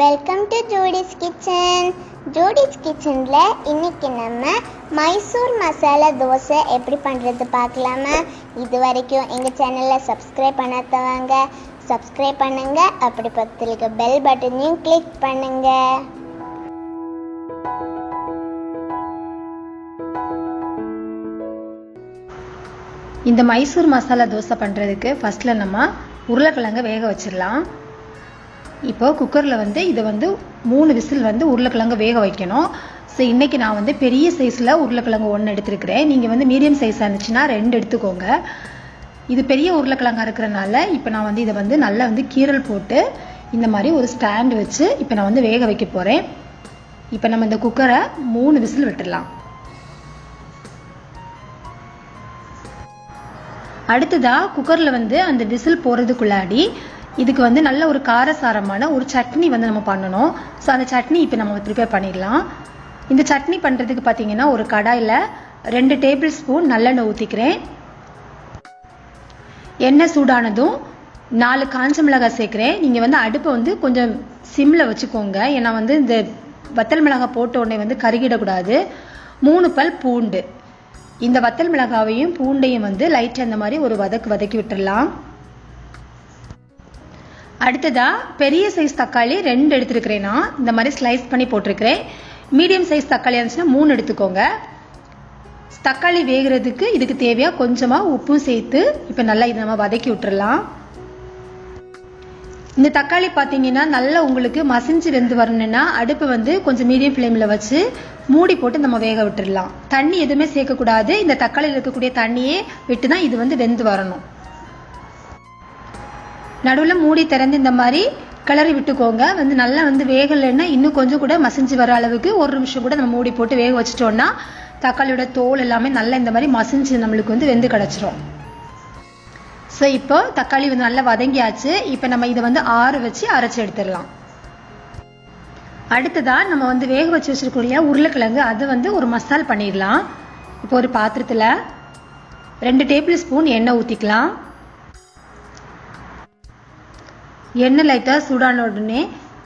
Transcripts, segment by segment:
Welcome to Judy's kitchen. Judy's கிச்சன்ல இன்னைக்கு நம்ம மைசூர் மசாலா தோசை எப்படி பண்றது பார்க்கலாமா? இது வரைக்கும் எங்க சேனலை சப்ஸ்கிரைப் பண்ணாதவங்க சப்ஸ்கிரைப் பண்ணுங்க, அப்படி பக்கத்துல இருக்க பெல் பட்டனையும் கிளிக் பண்ணுங்க. இந்த மைசூர் மசாலா தோசை பண்றதுக்கு ஃபர்ஸ்ட்ல நம்ம உருளைக்கிழங்க வேக வச்சிடலாம். இப்போ குக்கரில் இதை 3 விசில் உருளைக்கிழங்கு வேக வைக்கணும். ஸோ இன்றைக்கி நான் பெரிய சைஸில் உருளைக்கிழங்கு 1 எடுத்துருக்கிறேன். நீங்கள் மீடியம் சைஸாக இருந்துச்சுன்னா 2 எடுத்துக்கோங்க. இது பெரிய உருளைக்கிழங்கா இருக்கிறனால இப்போ நான் இதை நல்லா கீரல் போட்டு இந்த மாதிரி ஒரு ஸ்டாண்டு வச்சு இப்போ நான் வேக வைக்க போகிறேன். இப்போ நம்ம இந்த குக்கரை 3 விசில் விட்டுடலாம். அடுத்ததாக குக்கரில் அந்த விசில் போகிறதுக்குள்ளாடி இதுக்கு நல்ல ஒரு காரசாரமான ஒரு சட்னி நம்ம பண்ணணும். ஸோ அந்த சட்னி இப்போ நம்ம ப்ரிப்பேர் பண்ணிடலாம். இந்த சட்னி பண்ணுறதுக்கு பார்த்தீங்கன்னா ஒரு கடாயில் 2 டேபிள் ஸ்பூன் நல்லெண்ணெய் ஊற்றிக்கிறேன். எண்ணெய் சூடானதும் 4 காஞ்ச மிளகாய் சேர்க்குறேன். நீங்கள் அடுப்பை கொஞ்சம் சிம்மில் வச்சுக்கோங்க. ஏன்னா இந்த வத்தல் மிளகாய் போட்ட உடனே கருகிடக்கூடாது. 3 பல் பூண்டு. இந்த வத்தல் மிளகாவையும் பூண்டையும் லைட்டாக இந்த மாதிரி ஒரு வதக்கி விட்டுடலாம். அடுத்ததா பெரிய சைஸ் தக்காளி 2 எடுத்துருக்கிறேன். நான் இந்த மாதிரி ஸ்லைஸ் பண்ணி போட்டிருக்கிறேன். மீடியம் சைஸ் தக்காளி இருந்துச்சுன்னா 3 எடுத்துக்கோங்க. தக்காளி வேகிறதுக்கு இதுக்கு தேவையா கொஞ்சமாக உப்பும் சேர்த்து இப்போ நல்லா இதை நம்ம வதக்கி விட்டுறலாம். இந்த தக்காளி பார்த்தீங்கன்னா நல்லா உங்களுக்கு மசிஞ்சு வெந்து வரணும்னா அடுப்பு கொஞ்சம் மீடியம் ஃப்ளேமில் வச்சு மூடி போட்டு நம்ம வேக விட்டுடலாம். தண்ணி எதுவுமே சேர்க்கக்கூடாது. இந்த தக்காளியில் இருக்கக்கூடிய தண்ணியே விட்டு தான் இது வெந்து வரணும். நடுவில் மூடி திறந்து இந்த மாதிரி கிளறி விட்டுக்கோங்க. நல்லா வேகலைன்னா இன்னும் கொஞ்சம் கூட மசிஞ்சு வர அளவுக்கு 1 நிமிஷம் கூட நம்ம மூடி போட்டு வேக வச்சிட்டோம்னா தக்காளியோட தோல் எல்லாமே நல்லா இந்த மாதிரி மசிஞ்சு நம்மளுக்கு வெந்து கிடச்சிரும். ஸோ இப்போ தக்காளி நல்லா வதங்கியாச்சு. இப்போ நம்ம இதை ஆற வச்சு அரைச்சி எடுத்துடலாம். அடுத்ததா நம்ம வேக வச்சு வச்சிருக்கோம் உருளைக்கிழங்கு அது ஒரு மசால் பண்ணிடலாம். இப்போ ஒரு பாத்திரத்தில் 2 டேபிள் ஸ்பூன் எண்ணெய் ஊற்றிக்கலாம். எண்ணெய் லைட்டாக சூடான உடனே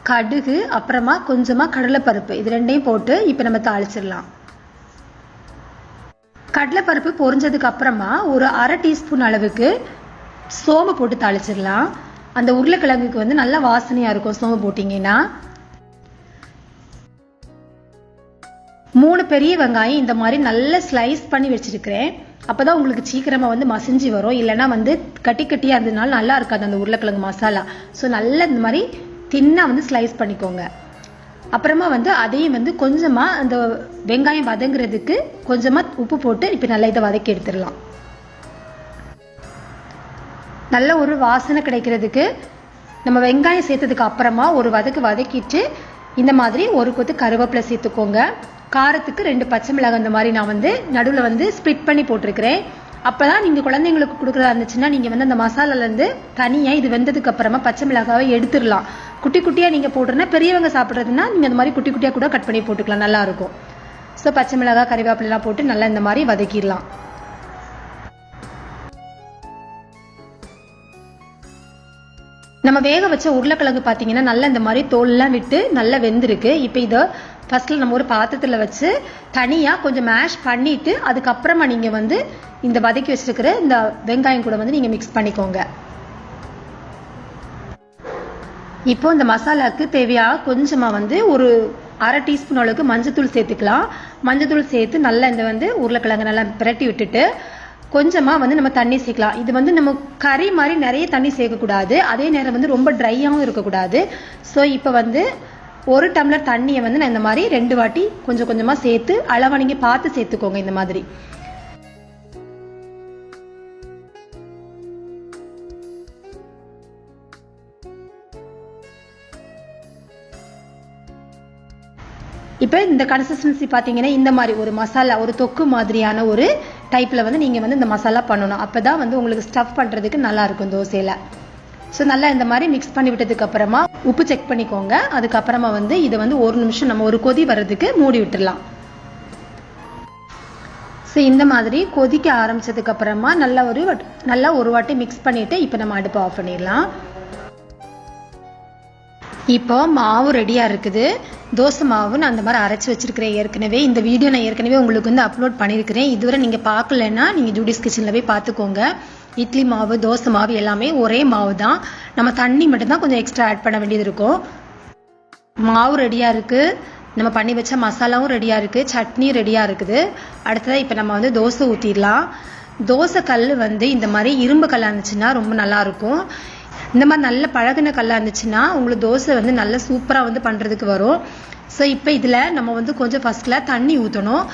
கடுகு, அப்புறமா கொஞ்சமாக கடலைப்பருப்பு, இது 2ஐயும் போட்டு இப்போ நம்ம தாளிச்சிடலாம். கடலைப்பருப்பு பொரிஞ்சதுக்கு அப்புறமா ஒரு 1/2 டீஸ்பூன் அளவுக்கு சோம்பு போட்டு தாளிச்சிடலாம். அந்த உருளைக்கிழங்குக்கு நல்லா வாசனையாக இருக்கும் சோம்பு போட்டிங்கன்னா. 3 பெரிய வெங்காயம் இந்த மாதிரி நல்லா ஸ்லைஸ் பண்ணி வச்சிருக்கிறேன். அப்போதான் உங்களுக்கு சீக்கிரமாக மசிஞ்சு வரும். இல்லைன்னா கட்டி கட்டியாக இருந்ததுனால நல்லா இருக்காது அந்த உருளைக்கிழங்கு மசாலா. ஸோ நல்லா இந்த மாதிரி தின்னாக ஸ்லைஸ் பண்ணிக்கோங்க. அப்புறமா அதையும் கொஞ்சமாக அந்த வெங்காயம் வதங்குறதுக்கு கொஞ்சமாக உப்பு போட்டு இப்போ நல்லா இதை வதக்கி எடுத்துடலாம். நல்ல ஒரு வாசனை கிடைக்கிறதுக்கு நம்ம வெங்காயம் சேர்த்ததுக்கு அப்புறமா ஒரு வதக்கிட்டு இந்த மாதிரி ஒரு கொத்து கருவேப்பிலை சேர்த்துக்கோங்க. காரத்துக்கு 2 பச்சை மிளகாய் இந்த மாதிரி நான் நடுவில் ஸ்ப்ளிட் பண்ணி போட்டிருக்கிறேன். அப்போதான் நீங்கள் குழந்தைங்களுக்கு கொடுக்குறதா இருந்துச்சுன்னா நீங்கள் அந்த மசாலாலேருந்து தனியாக இது வெந்ததுக்கு அப்புறமா பச்சை மிளகாவை எடுத்துடலாம். குட்டி குட்டியாக நீங்கள் போட்டுருன்னா பெரியவங்க சாப்பிட்றதுன்னா நீங்கள் இந்த மாதிரி குட்டி குட்டியாக கூட கட் பண்ணி போட்டுக்கலாம், நல்லாயிருக்கும். ஸோ பச்சை மிளகாய் கறிவேப்பிலாம் போட்டு நல்லா இந்த மாதிரி வதக்கிடலாம். நம்ம வேக வச்ச உருளைக்கிழங்கு பார்த்தீங்கன்னா நல்லா இந்த மாதிரி தோல்லாம் விட்டு நல்லா வெந்திருக்கு. இப்போ இதை ஃபர்ஸ்ட்ல நம்ம ஒரு பாத்திரத்தில் வச்சு தனியாக கொஞ்சம் மேஷ் பண்ணிட்டு அதுக்கப்புறமா நீங்கள் இந்த வதக்கி வச்சிருக்கிற இந்த வெங்காயம் கூட நீங்கள் மிக்ஸ் பண்ணிக்கோங்க. இப்போ இந்த மசாலாவுக்கு தேவையாக கொஞ்சமாக ஒரு 1/2 டீஸ்பூன் அளவுக்கு மஞ்சத்தூள் சேர்த்துக்கலாம். மஞ்சத்தூள் சேர்த்து நல்லா இந்த உருளைக்கிழங்கு நல்லா பிரட்டி விட்டுட்டு கொஞ்சமாக நம்ம தண்ணி சேர்க்கலாம். இது நம்ம கறி மாதிரி நிறைய தண்ணி சேர்க்கக்கூடாது. அதே நேரம் ரொம்ப ட்ரையாகவும் இருக்கக்கூடாது. ஸோ இப்போ 1 டம்ளர் தண்ணியை நான் இந்த மாதிரி 2 வாட்டி கொஞ்சம் கொஞ்சமாக சேர்த்து அளவாக நீங்கள் பார்த்து சேர்த்துக்கோங்க. இந்த மாதிரி இப்போ இந்த கன்சிஸ்டன்சி பார்த்தீங்கன்னா இந்த மாதிரி ஒரு மசாலா ஒரு தொக்கு மாதிரியான ஒரு டைப்பில் நீங்கள் இந்த மசாலா பண்ணணும். அப்போ தான் உங்களுக்கு ஸ்டஃப் பண்ணுறதுக்கு நல்லா இருக்கும் தோசையில். ஸோ நல்லா இந்த மாதிரி மிக்ஸ் பண்ணி விட்டதுக்கு அப்புறமா உப்பு செக் பண்ணிக்கோங்க. அதுக்கப்புறமா இதை 1 நிமிஷம் நம்ம ஒரு கொதி வர்றதுக்கு மூடி விட்டுடலாம். ஸோ இந்த மாதிரி கொதிக்க ஆரம்பிச்சதுக்கு அப்புறமா நல்லா ஒரு வாட்டி மிக்ஸ் பண்ணிட்டு இப்போ நம்ம அடுப்பை ஆஃப் பண்ணிடலாம். இப்போ மாவு ரெடியா இருக்குது. தோசை மாவு நான் அந்த மாதிரி அரைச்சி வச்சிருக்கிறேன் ஏற்கனவே. இந்த வீடியோ நான் ஏற்கனவே உங்களுக்கு வந்து அப்லோட் பண்ணியிருக்கிறேன். இதுவரை நீங்க பார்க்கலன்னா நீங்க ஜூடிஸ் கிச்சன்ல போய் பார்த்துக்கோங்க. இட்லி மாவு தோசை மாவு எல்லாமே ஒரே மாவு தான். நம்ம தண்ணி மட்டும்தான் கொஞ்சம் எக்ஸ்ட்ரா ஆட் பண்ண வேண்டியது இருக்கும். மாவு ரெடியா இருக்கு, நம்ம பண்ணி வச்ச மசாலாவும் ரெடியா இருக்கு, சட்னி ரெடியா இருக்குது. அடுத்ததான் இப்போ நம்ம வந்து தோசை ஊற்றிடலாம். தோசை கல் வந்து இந்த மாதிரி இரும்பு கல்லாக இருந்துச்சுன்னா ரொம்ப நல்லா இருக்கும். இந்த மாதிரி நல்ல பழகின கல்லாக இருந்துச்சுன்னா உங்களுக்கு தோசை வந்து நல்ல சூப்பராக வந்து பண்ணுறதுக்கு வரும். ஸோ இப்போ இதில் நம்ம வந்து கொஞ்சம் ஃபர்ஸ்ட்ல தண்ணி ஊற்றணும்.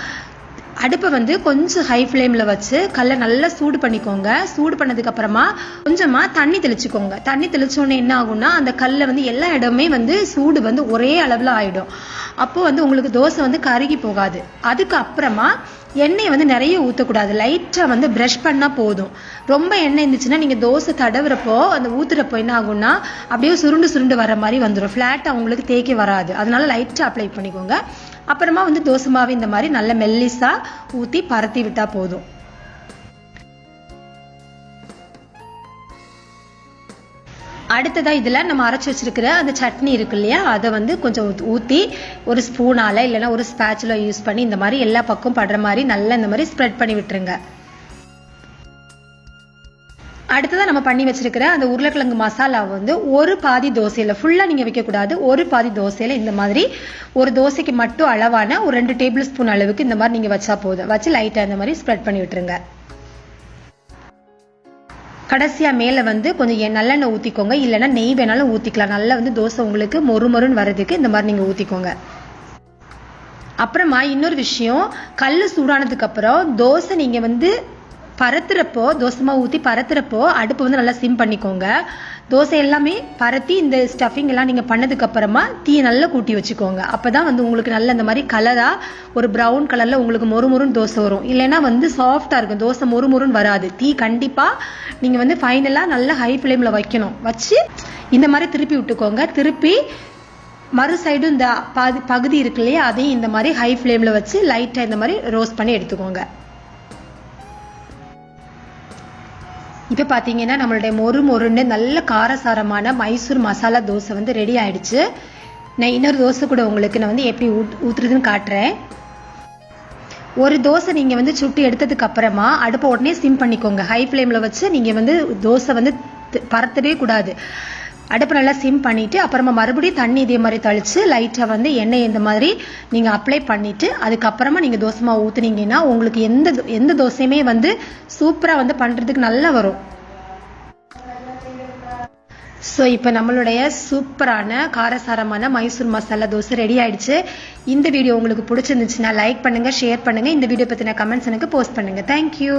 அடுப்பை வந்து கொஞ்சம் ஹை ஃப்ளேமில் வச்சு கல்லை நல்லா சூடு பண்ணிக்கோங்க. சூடு பண்ணதுக்கு அப்புறமா கொஞ்சமாக தண்ணி தெளிச்சுக்கோங்க. தண்ணி தெளிச்சோடனே என்ன ஆகும்னா அந்த கல்லை வந்து எல்லா இடமே வந்து சூடு வந்து ஒரே அளவில் ஆகிடும். அப்போ வந்து உங்களுக்கு தோசை வந்து கருகி போகாது. அதுக்கு அப்புறமா எண்ணெய் வந்து நிறைய ஊற்றக்கூடாது, லைட்டாக வந்து ப்ரஷ் பண்ணால் போதும். ரொம்ப எண்ணெய் இருந்துச்சுன்னா நீங்கள் தோசை தடவுறப்போ அந்த ஊற்றுறப்போ என்ன ஆகும்னா அப்படியே சுருண்டு சுருண்டு வர மாதிரி வந்துடும். ஃப்ளாட்டாக உங்களுக்கு தேய்க்க வராது. அதனால லைட்டாக அப்ளை பண்ணிக்கோங்க. அப்புறமா வந்து தோசை மாவு இந்த மாதிரி நல்ல மெல்லிசா ஊற்றி பரத்தி விட்டா போதும். அடுத்ததா இதுல நம்ம அரைச்சி வச்சிருக்கிற அந்த சட்னி இருக்கு இல்லையா, அதை வந்து கொஞ்சம் ஊற்றி ஒரு ஸ்பூனால இல்லைன்னா ஒரு ஸ்பேச்சுலா யூஸ் பண்ணி இந்த மாதிரி எல்லா பக்கம் படுற மாதிரி நல்லா இந்த மாதிரி ஸ்ப்ரெட் பண்ணி விட்டுருங்க. அடுத்ததான் நம்ம பண்ணி வச்சிருக்கிற அந்த உருளைக்கிழங்கு மசாலா வந்து ஒரு பாதி தோசையில ஃபுல்லா நீங்க வைக்க கூடாது. ஒரு பாதி தோசையில இந்த மாதிரி ஒரு தோசைக்கு மட்டும் அளவான ஒரு 2 டேபிள் ஸ்பூன் அளவுக்கு இந்த மாதிரி நீங்க வச்சா போதும். வச்சு லைட்டா இந்த மாதிரி ஸ்ப்ரெட் பண்ணி விட்டுருங்க. கடைசியா மேல வந்து கொஞ்சம் நல்லெண்ணெய் ஊத்திக்கோங்க, இல்லைன்னா நெய் வேணாலும் ஊத்திக்கலாம். நல்லா வந்து தோசை உங்களுக்கு மொறுமொறுன்னு வர்றதுக்கு இந்த மாதிரி நீங்க ஊத்திக்கோங்க. அப்புறமா இன்னொரு விஷயம், கல்லு சூடானதுக்கு அப்புறம் தோசை நீங்க வந்து பரத்துறப்போ தோசை மாவு ஊற்றி பரத்துறப்போ அடுப்பு வந்து நல்லா சிம் பண்ணிக்கோங்க. தோசை எல்லாமே பரத்தி இந்த ஸ்டஃபிங் எல்லாம் நீங்க பண்ணதுக்கு அப்புறமா தீயை நல்லா கூட்டி வச்சுக்கோங்க. அப்பதான் வந்து உங்களுக்கு நல்ல இந்த மாதிரி கலரா ஒரு ப்ரௌன் கலர்ல உங்களுக்கு மொறுமொறுன்னு தோசை வரும். இல்லைன்னா வந்து சாஃப்டா இருக்கும் தோசை, மொறுமொறுன்னு வராது. தீ கண்டிப்பா நீங்க வந்து ஃபைனலா நல்லா ஹை ஃப்ளேம்ல வைக்கணும். வச்சு இந்த மாதிரி திருப்பி விட்டுக்கோங்க. திருப்பி மறு சைடு இந்த பகுதி இருக்கு இல்லையா, அதையும் இந்த மாதிரி ஹை ஃப்ளேம்ல வச்சு லைட்டா இந்த மாதிரி ரோஸ்ட் பண்ணி எடுத்துக்கோங்க. இப்போ பார்த்தீங்கன்னா நம்மளுடைய மொறுன்னு நல்ல காரசாரமான மைசூர் மசாலா தோசை வந்து ரெடி ஆயிடுச்சு. நான் இன்னொரு தோசை கூட உங்களுக்கு நான் வந்து எப்படி ஊத்துறதுன்னு காட்டுறேன். ஒரு தோசை நீங்க வந்து சுட்டு எடுத்ததுக்கு அப்புறமா அடுப்பை உடனே சிம் பண்ணிக்கோங்க. ஹை ஃப்ளேம்ல வச்சு நீங்க வந்து தோசை வந்து பரத்தவே கூடாது. அடுப்பை நல்லா சிம் பண்ணிட்டு அப்புறமா மறுபடியும் தண்ணி இதே மாதிரி தெளிச்சு லைட்டா வந்து எண்ணெய் இந்த மாதிரி நீங்க அப்ளை பண்ணிட்டு அதுக்கப்புறமா நீங்க தோசை மாவு ஊத்துனீங்கன்னா உங்களுக்கு எந்த தோசையுமே வந்து சூப்பரா வந்து பண்றதுக்கு நல்லா வரும். ஸோ இப்போ நம்மளுடைய சூப்பரான காரசாரமான மைசூர் மசாலா தோசை ரெடி ஆயிடுச்சு. இந்த வீடியோ உங்களுக்கு பிடிச்சிருந்துச்சுன்னா லைக் பண்ணுங்க, ஷேர் பண்ணுங்க. இந்த வீடியோ பத்தின கமெண்ட்ஸ் எனக்கு போஸ்ட் பண்ணுங்க. தேங்க்யூ.